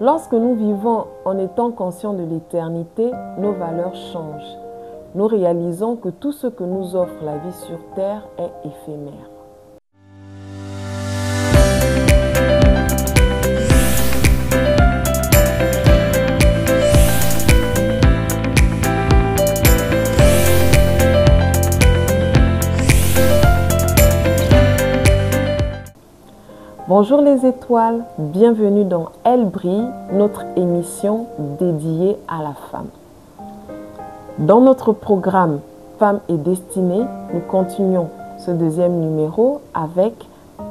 Lorsque nous vivons en étant conscients de l'éternité, nos valeurs changent. Nous réalisons que tout ce que nous offre la vie sur terre est éphémère. Bonjour les étoiles, bienvenue dans Elle brille, notre émission dédiée à la femme. Dans notre programme Femmes et Destinée, nous continuons ce deuxième numéro avec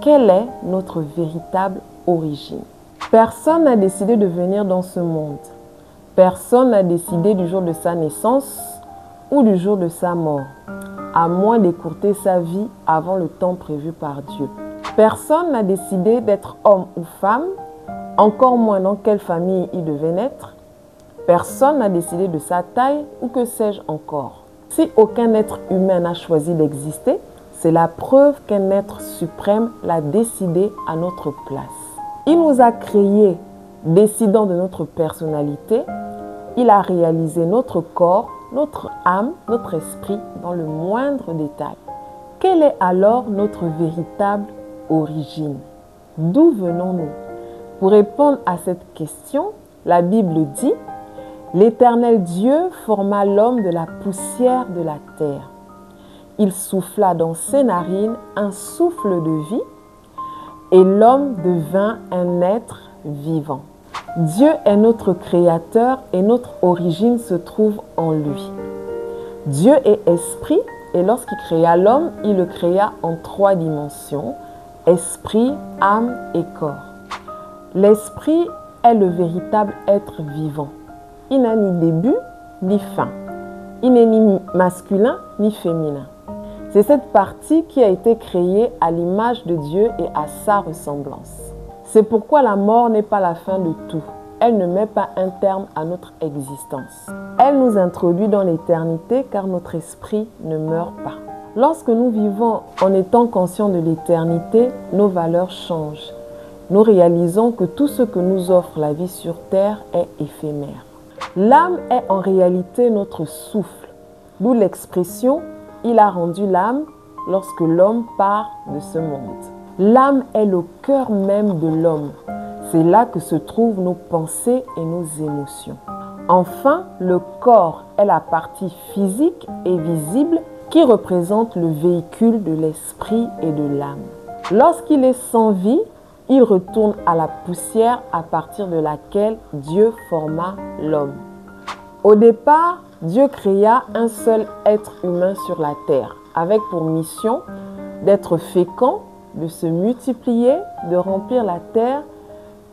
quelle est notre véritable origine. Personne n'a décidé de venir dans ce monde. Personne n'a décidé du jour de sa naissance ou du jour de sa mort, à moins d'écourter sa vie avant le temps prévu par Dieu. Personne n'a décidé d'être homme ou femme, encore moins dans quelle famille il devait naître. Personne n'a décidé de sa taille ou que sais-je encore. Si aucun être humain n'a choisi d'exister, c'est la preuve qu'un être suprême l'a décidé à notre place. Il nous a créés, décidant de notre personnalité. Il a réalisé notre corps, notre âme, notre esprit dans le moindre détail. Quelle est alors notre véritable origine? D'où venons-nous? Pour répondre à cette question, la Bible dit « L'Éternel Dieu forma l'homme de la poussière de la terre. Il souffla dans ses narines un souffle de vie et l'homme devint un être vivant. » Dieu est notre créateur et notre origine se trouve en lui. Dieu est esprit et lorsqu'il créa l'homme, il le créa en 3 dimensions. Esprit, âme et corps. L'esprit est le véritable être vivant. Il n'a ni début ni fin. Il n'est ni masculin ni féminin. C'est cette partie qui a été créée à l'image de Dieu et à sa ressemblance. C'est pourquoi la mort n'est pas la fin de tout. Elle ne met pas un terme à notre existence. Elle nous introduit dans l'éternité car notre esprit ne meurt pas. Lorsque nous vivons en étant conscients de l'éternité, nos valeurs changent. Nous réalisons que tout ce que nous offre la vie sur terre est éphémère. L'âme est en réalité notre souffle, d'où l'expression « il a rendu l'âme » lorsque l'homme part de ce monde. L'âme est le cœur même de l'homme. C'est là que se trouvent nos pensées et nos émotions. Enfin, le corps est la partie physique et visible qui représente le véhicule de l'esprit et de l'âme. Lorsqu'il est sans vie, il retourne à la poussière à partir de laquelle Dieu forma l'homme. Au départ, Dieu créa un seul être humain sur la terre, avec pour mission d'être fécond, de se multiplier, de remplir la terre,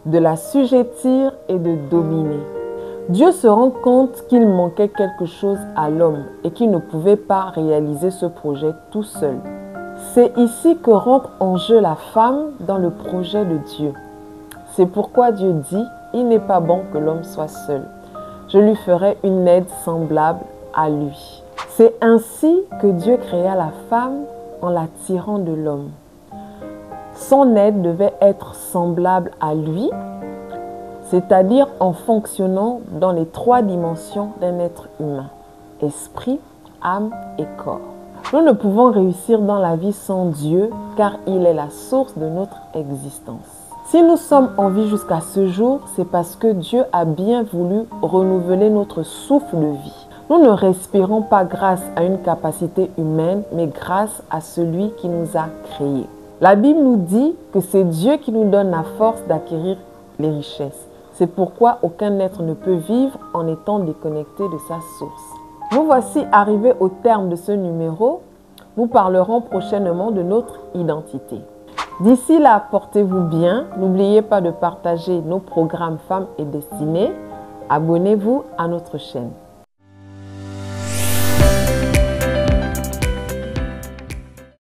de la sujettir et de dominer. Dieu se rend compte qu'il manquait quelque chose à l'homme et qu'il ne pouvait pas réaliser ce projet tout seul. C'est ici que rentre en jeu la femme dans le projet de Dieu. C'est pourquoi Dieu dit « Il n'est pas bon que l'homme soit seul. Je lui ferai une aide semblable à lui. » C'est ainsi que Dieu créa la femme en la tirant de l'homme. Son aide devait être semblable à lui, c'est-à-dire en fonctionnant dans les 3 dimensions d'un être humain, esprit, âme et corps. Nous ne pouvons réussir dans la vie sans Dieu car il est la source de notre existence. Si nous sommes en vie jusqu'à ce jour, c'est parce que Dieu a bien voulu renouveler notre souffle de vie. Nous ne respirons pas grâce à une capacité humaine, mais grâce à celui qui nous a créés. La Bible nous dit que c'est Dieu qui nous donne la force d'acquérir les richesses. C'est pourquoi aucun être ne peut vivre en étant déconnecté de sa source. Nous voici arrivés au terme de ce numéro. Nous parlerons prochainement de notre identité. D'ici là, portez-vous bien. N'oubliez pas de partager nos programmes Femmes et Destinées. Abonnez-vous à notre chaîne.